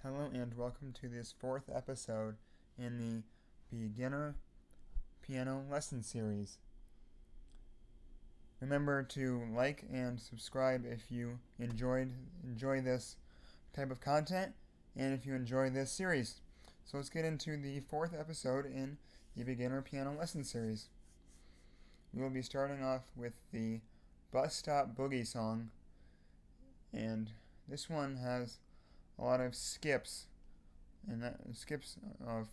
Hello and welcome to this fourth episode in the Beginner Piano Lesson Series. Remember to like and subscribe if you enjoy this type of content and if you enjoy this series. So let's get into the fourth episode in the Beginner Piano Lesson Series. We will be starting off with the Bus Stop Boogie song, and this one has a lot of skips, and that skips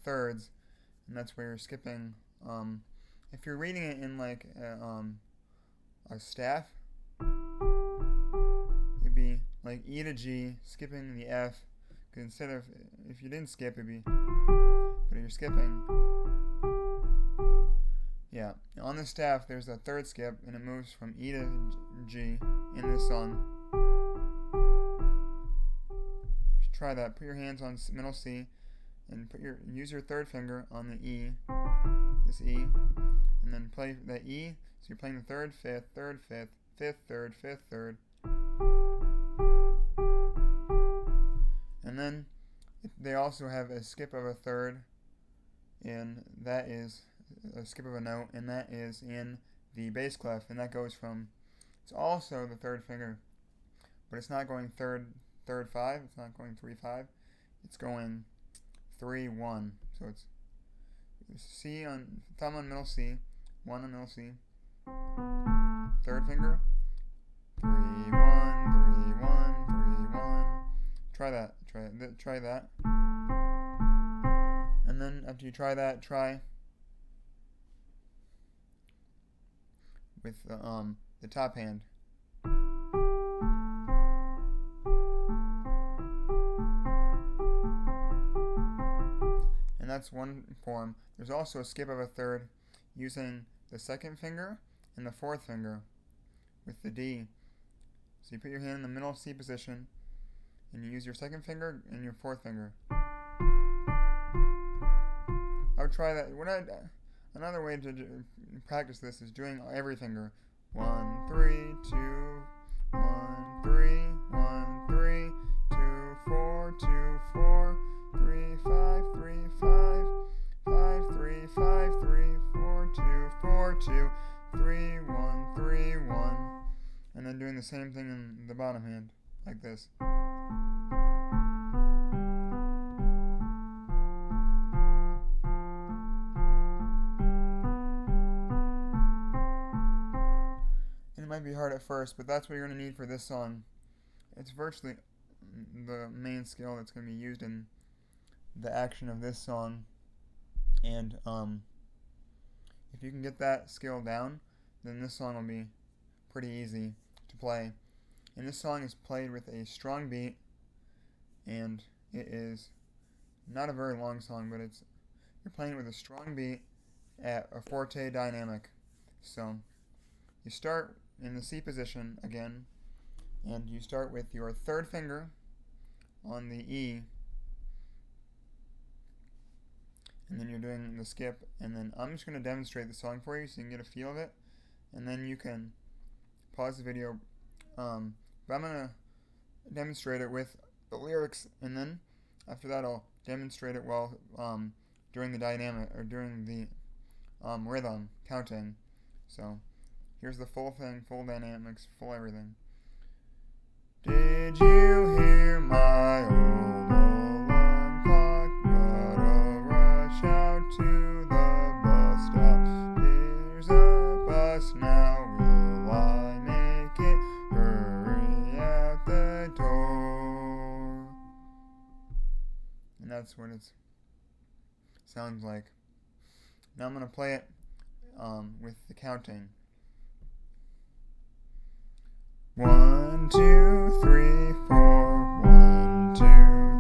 thirds, and that's where you're skipping. If you're reading it in like a staff, it'd be like E to G, skipping the F. Because instead of, if you didn't skip, it'd be, but if you're skipping, yeah. On the staff, there's a third skip, and it moves from E to G in this song. Try that. Put your hands on middle C and use your third finger on the E, this E, and then play that E. So you're playing the third, fifth, third, fifth, fifth, third, fifth, third. And then they also have a skip of a third, and that is a skip of a note, and that is in the bass clef, and that goes from, it's also the third finger, but it's not going third 5, it's not going 3-5, it's going 3-1. So it's C on thumb on middle C, 1 on middle C, third finger, 3-1, 3-1, 3-1. Try that. And then after you try that, try with the top hand. And that's one form. There's also a skip of a third using the second finger and the fourth finger with the D. So you put your hand in the middle C position and you use your second finger and your fourth finger. I would try that. Another way to practice this is doing every finger. 1, 3, 2, 1, 3, 1, 3, 2, 4, 2, 4, 3, 5, 3, 5, 5, 3, 5, 3, 4, 2, 4, 2, 3, 1, 3, 1. And then doing the same thing in the bottom hand, like this. And it might be hard at first, but that's what you're going to need for this song. It's virtually the main skill that's going to be used in the action of this song, and if you can get that skill down, then this song will be pretty easy to play. And this song is played with a strong beat, and it is not a very long song, but you're playing it with a strong beat at a forte dynamic. So you start in the C position again, and you start with your third finger on the E, and then you're doing the skip, and then I'm just going to demonstrate the song for you so you can get a feel of it, and then you can pause the video, but I'm going to demonstrate it with the lyrics, and then after that I'll demonstrate it while during the dynamic, or during the rhythm counting. So here's the full thing, full dynamics, full everything. Did you hear my old alarm clock? Gotta rush out to the bus stop. There's a bus now, will I make it? Hurry out the door. And that's what it sounds like. Now I'm going to play it with the counting. 1, 2, 3, 4. 1, 2,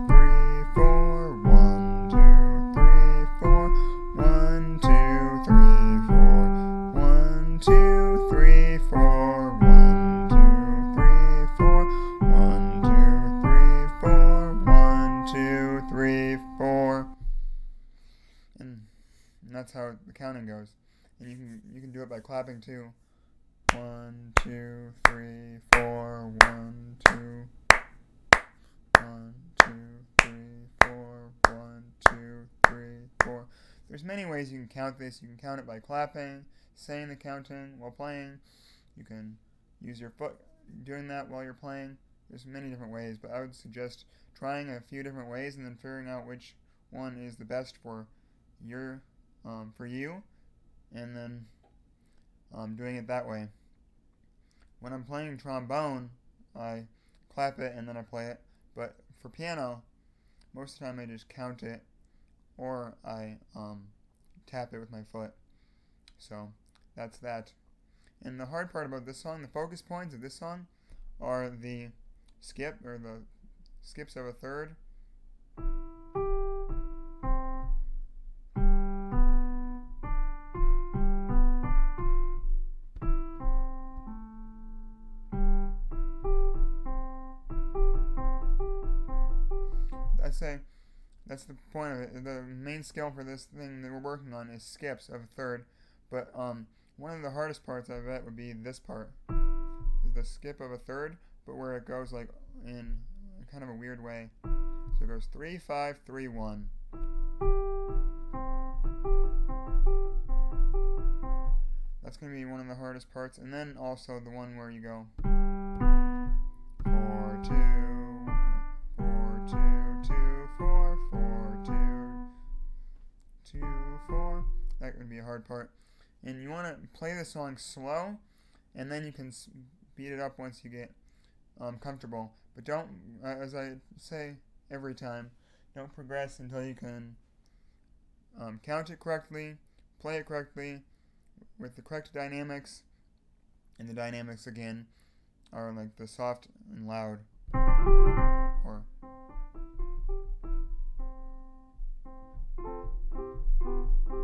3, 4. 1, 2, 3, 4. 1, 2, 3, 4. 1, 2, 3, 4. 1, 2, 3, 4. 1, 2, 3, 4. 1, 2, 3, 4. And that's how the counting goes. And you can do it by clapping too. 1, 2, 3, 4. 1, 2. 1, 2, 3, There's many ways you can count this. You can count it by clapping, saying the counting while playing. You can use your foot doing that while you're playing. There's many different ways, but I would suggest trying a few different ways and then figuring out which one is the best for you, and then doing it that way. When I'm playing trombone, I clap it and then I play it, but for piano, most of the time I just count it or I tap it with my foot. So that's that. And the hard part about this song, the focus points of this song, are the skip, or the skips of a third. I say that's the point of it. The main scale for this thing that we're working on is skips of a third, but one of the hardest parts I bet would be this part, the skip of a third, but where it goes like in kind of a weird way. So it goes 3, 5, 3, 1. That's going to be one of the hardest parts, and then also the one where you go 4, 2, 4, 2, 2, 4, 4, 2, 2, 4. That would be a hard part. And you want to play the song slow, and then you can speed it up once you get comfortable. But don't, as I say every time, don't progress until you can count it correctly, play it correctly, with the correct dynamics. And the dynamics, again, are like the soft and loud. Or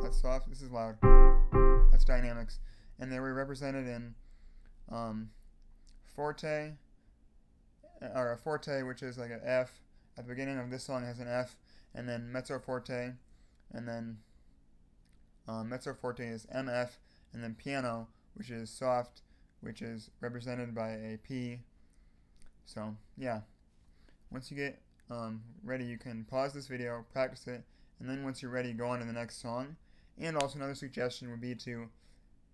that's soft, this is loud. That's dynamics. And they were represented in forte, or a forte, which is like an F. At the beginning of this song it has an F, and then mezzo forte, and then mezzo forte is MF, and then piano, which is soft, which is represented by a P. So yeah, once you get ready, you can pause this video, practice it, and then once you're ready, go on to the next song. And also another suggestion would be to,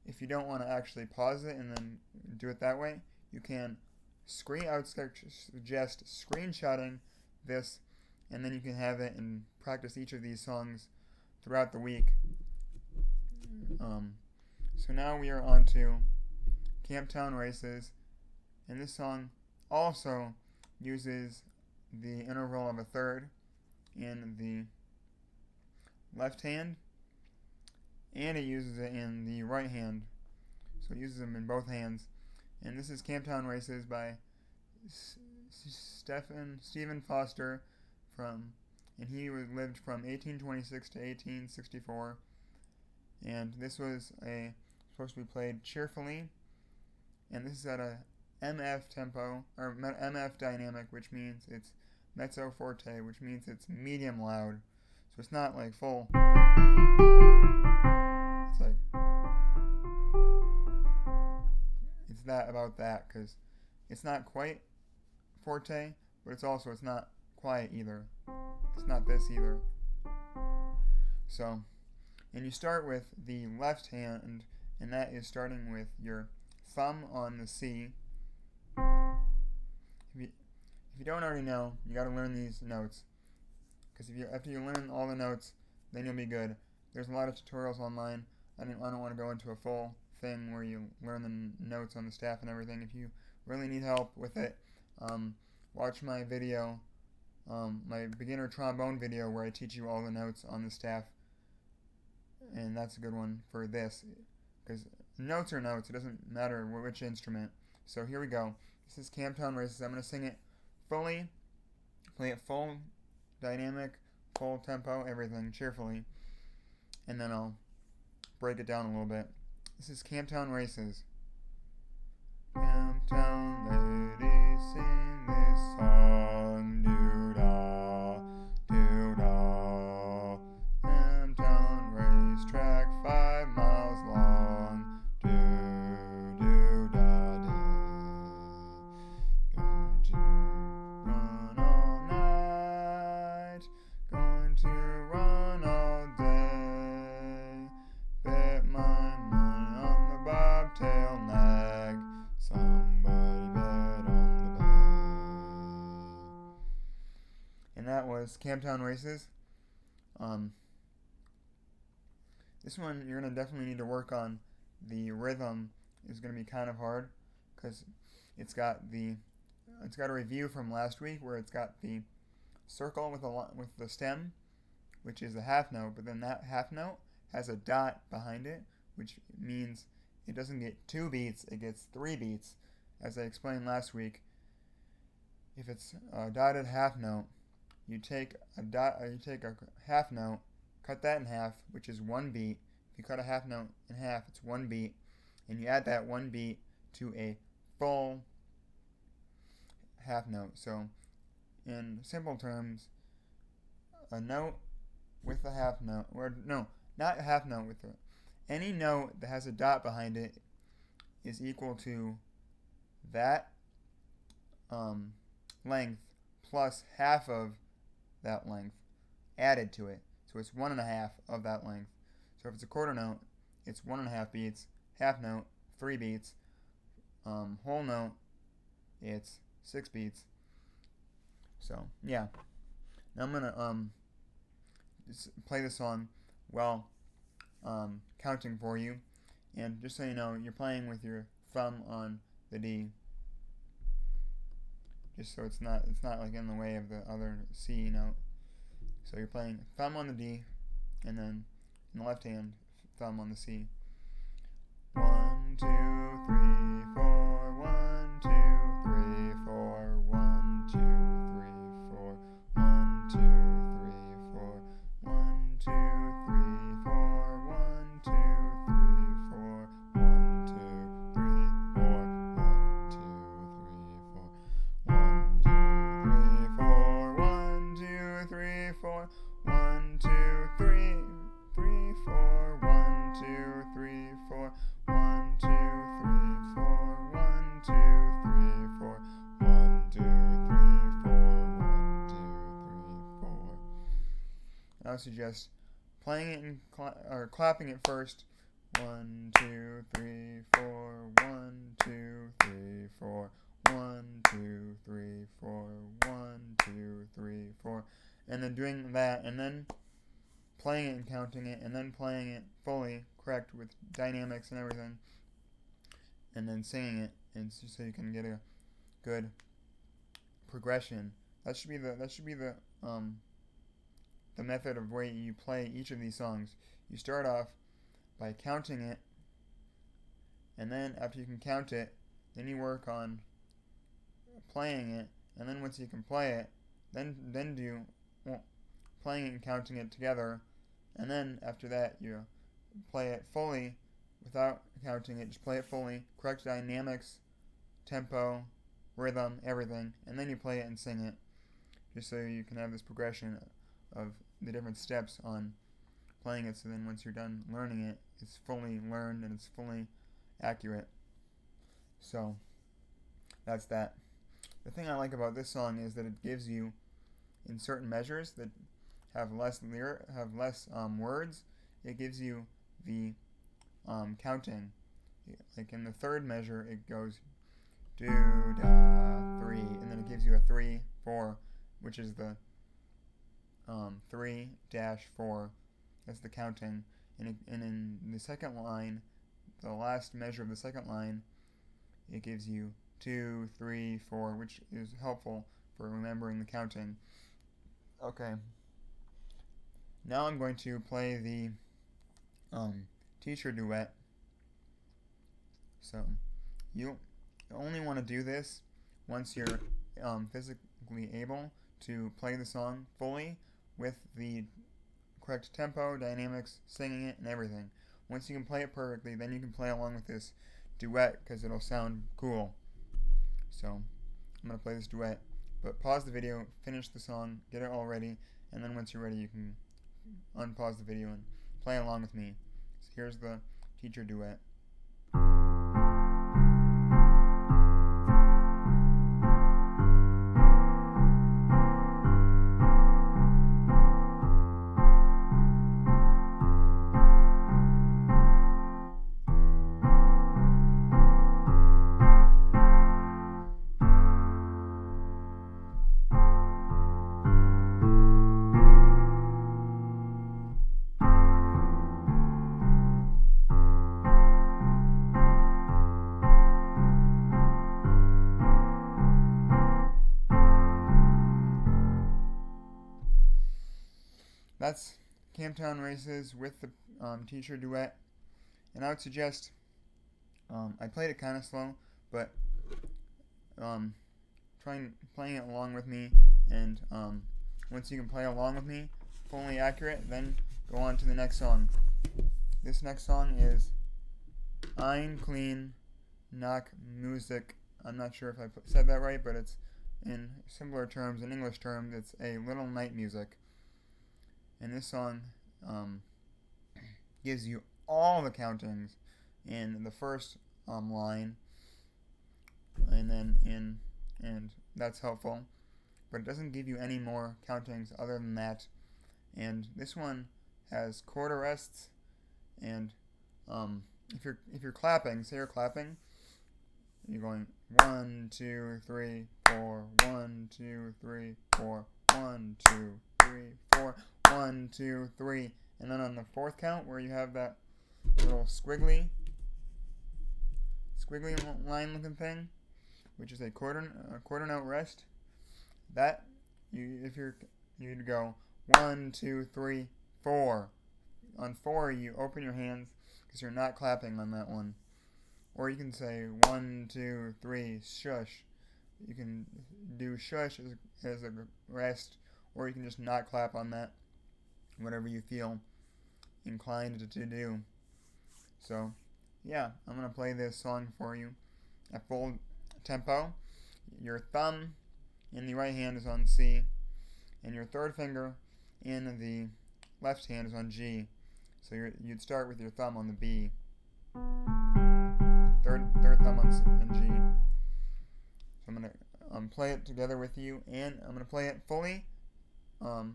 if you don't want to actually pause it and then do it that way, you can I would suggest screenshotting this, and then you can have it and practice each of these songs throughout the week. So now we are on to Camptown Races, and this song also uses the interval of a third in the left hand, and it uses it in the right hand, so it uses them in both hands. And this is Camptown Races by Stephen Foster, and he lived from 1826 to 1864, and this was supposed to be played cheerfully, and this is at a MF tempo, or MF dynamic, which means it's mezzo forte, which means it's medium loud. So it's not like full. It's like, it's about that, because it's not quite forte, but it's not quiet either. It's not this either. So, and you start with the left hand, and that is starting with your thumb on the C. If you don't already know, you got to learn these notes, because after you learn all the notes, then you'll be good. There's a lot of tutorials online. I don't want to go into a full thing where you learn the notes on the staff and everything. If you really need help with it, watch my video, my beginner trombone video, where I teach you all the notes on the staff, and that's a good one for this, because notes are notes. It doesn't matter which instrument. So here we go. This is Camptown Races. I'm going to sing it fully, play it full dynamic, full tempo, everything, cheerfully, and then I'll break it down a little bit. This is Camptown Races. Camptown ladies sing this song, doo-dah, doo-dah. Camptown racetrack 5 miles long, doo-doo-dah-dah. Going to run all night, going to run all day. that was Camptown Races. This one you're going to definitely need to work on. The rhythm is going to be kind of hard because it's got a review from last week where it's got the circle with the stem, which is a half note, but then that half note has a dot behind it, which means it doesn't get 2 beats, it gets 3 beats. As I explained last week, if it's a dotted half note, you take a half note, cut that in half, which is 1 beat. If you cut a half note in half, it's 1 beat, and you add that 1 beat to a full half note. So, in simple terms, a note with a half note, or no, not a half note with any note that has a dot behind it is equal to that length plus half of that length added to it. So it's 1.5 of that length. So if it's a quarter note, it's 1.5 beats. Half note, 3 beats. Whole note, it's 6 beats. So yeah. Now I'm gonna play the song while counting for you. And just so you know, you're playing with your thumb on the D, just so it's not like in the way of the other C note. So you're playing thumb on the D, and then in the left hand, thumb on the C. 1, 2, 3, 4. 1, 2, 3, 4. 1, 2, 3, 4. 1, 2, 3, 4. 1, 2, 3, 4. 1, 2, 3, 4. 1, 2, 3, 4. 1, 2, 3, 4. 1, 2, 3, 4. 1, 2, 3, 4. 1, 2, 3, 4. 1, 2, 3, 4. 1, 2, 3, 4. 1, 2, 3, 4. 1, 2, 3, 4. I would suggest playing it or clapping it first. 1, 2, 3, 4. 1, 2, 3, 4. 1, 2, 3, 4. 1, 2, 3, 4. And then doing that, and then playing it and counting it, and then playing it fully correct with dynamics and everything, and then singing it, and so you can get a good progression. That should be the method of way you play each of these songs. You start off by counting it, and then after you can count it, then you work on playing it, and then once you can play it, then do playing it and counting it together, and then after that you play it fully without counting it. Just play it fully, correct dynamics, tempo, rhythm, everything, and then you play it and sing it, just so you can have this progression of the different steps on playing it, so then once you're done learning it, it's fully learned and it's fully accurate. So that's that. The thing I like about this song is that it gives you, in certain measures that have less words, it gives you the counting. Like in the third measure, it goes do, da, 3, and then it gives you a 3, 4, which is the 3-4. That's the counting. And in the second line, the last measure of the second line, it gives you 2, 3, 4, which is helpful for remembering the counting. Okay. Now I'm going to play the teacher duet. So you only want to do this once you're physically able to play the song fully with the correct tempo, dynamics, singing it, and everything. Once you can play it perfectly, then you can play along with this duet because it'll sound cool. So I'm going to play this duet, but pause the video, finish the song, get it all ready, and then once you're ready you can unpause the video and play along with me. So here's the teacher duet. that's Camptown Races with the teacher Duet. And I would suggest, I played it kind of slow, but playing it along with me, and once you can play along with me, fully accurate, then go on to the next song. This next song is Ein Clean Nacht Musik. I'm not sure if I said that right, but it's in similar terms, in English terms, it's a little night music. And this song gives you all the countings in the first line, and that's helpful. But it doesn't give you any more countings other than that. And this one has chord arrests, and if you're clapping, say you're clapping, you're going 1, 2, 3, 4, 1, 2, 3, 4, 1, 2, 3, 4, 1, 2, 3, and then on the fourth count where you have that little squiggly line looking thing, which is a quarter note rest, that you'd go 1, 2, 3, 4. On 4 you open your hands because you're not clapping on that one. Or you can say 1, 2, 3, shush. You can do shush as a rest, or you can just not clap on that, whatever you feel inclined to do. So, yeah, I'm going to play this song for you at full tempo. Your thumb in the right hand is on C, and your third finger in the left hand is on G. So you'd start with your thumb on the B. Third thumb on G. So I'm going to play it together with you, and I'm going to play it fully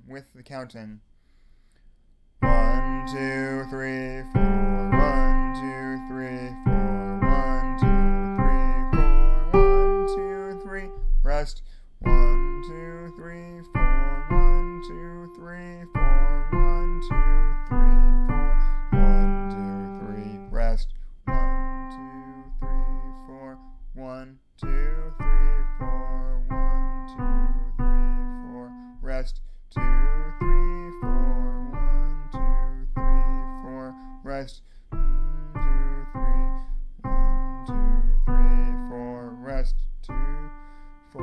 with the counting. 1, 2, 3, 4. 1, 2, 3, 4. 1, 2, 3, 4. 1, 2, 3. Rest. 1, 2, 3, 4. 1, 2, 3, 4. 1, 2, 3, 4. 1, 2, 3. Rest. 1, 2, 3, 4. 1, 2, 3, 4. 1, 2, 3, 4. Rest. 2, 3, 4. 1, 2, 3, 4. Rest. 2, 3. 1, 2, 3, 4. Rest. 2, 4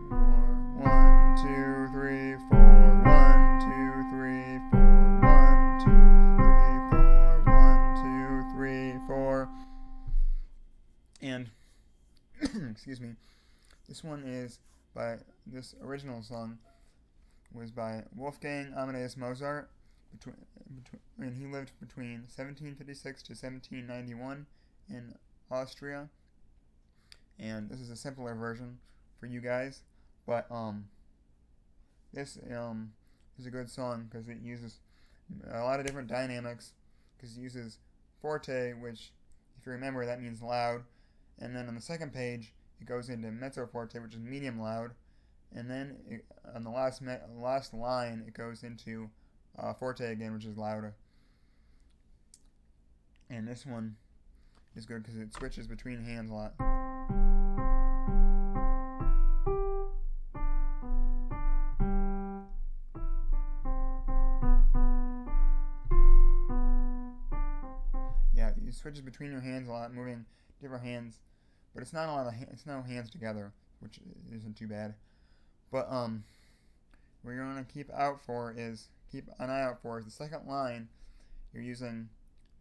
more. 1, 2, 3, 4. 1, 2, 3, 4. 1, 2, 3, 4. 1, 2, 3, 4. And excuse me. This one is by this original song was by Wolfgang Amadeus Mozart, and he lived between 1756 to 1791 in Austria. And this is a simpler version for you guys, but this is a good song because it uses a lot of different dynamics, because it uses forte, which, if you remember, that means loud, and then on the second page it goes into mezzo forte, which is medium loud, and then on the last line it goes into forte again, which is louder. And this one is good because it switches between hands a lot. Yeah, it switches between your hands a lot, moving different hands, but it's not a lot of it's no hands together, which isn't too bad. But what you're gonna keep an eye out for is the second line. You're using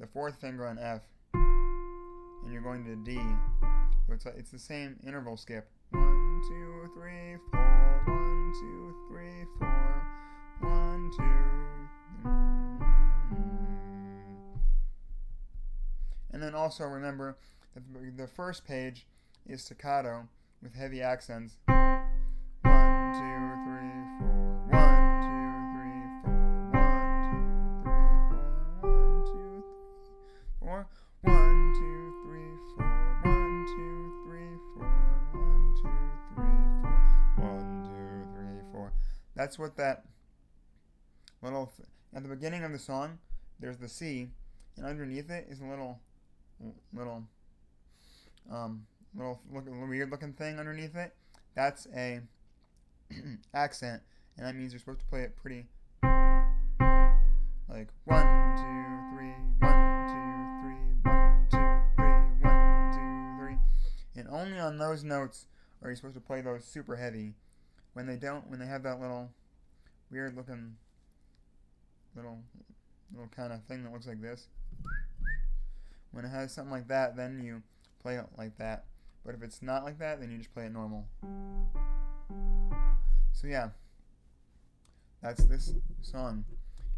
the fourth finger on F, and you're going to D. So it's the same interval skip. 1, 2, 3, 4. 1, 2, 3, 4. 1, 2. And then also remember that the first page is staccato with heavy accents. 1, 2, 3, 4. 1, 2, 3, 4. 1, 2, 3, 4. 1, 2, 3, 4. 1, 2, 3, 4. 1, 2, 3, 4. 1, 2, 3, 4. 1, 2, 3, 4. That's what that little at the beginning of the song, there's the C, and underneath it is a little weird looking thing underneath it. That's a accent, and that means you're supposed to play it pretty like 1, 2, 3, 1, 2, 3, 1, 2, 3, 1, 2, 3. And only on those notes are you supposed to play those super heavy. When they don't, when they have that little weird looking little kind of thing that looks like this, when it has something like that, then you play it like that. But if it's not like that, then you just play it normal. So yeah, that's this song.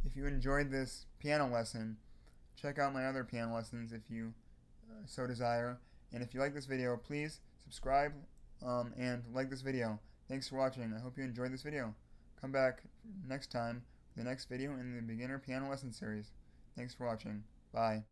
If you enjoyed this piano lesson, check out my other piano lessons if you so desire. And if you like this video, please subscribe and like this video. Thanks for watching. I hope you enjoyed this video. Come back next time for the next video in the beginner piano lesson series. Thanks for watching. Bye.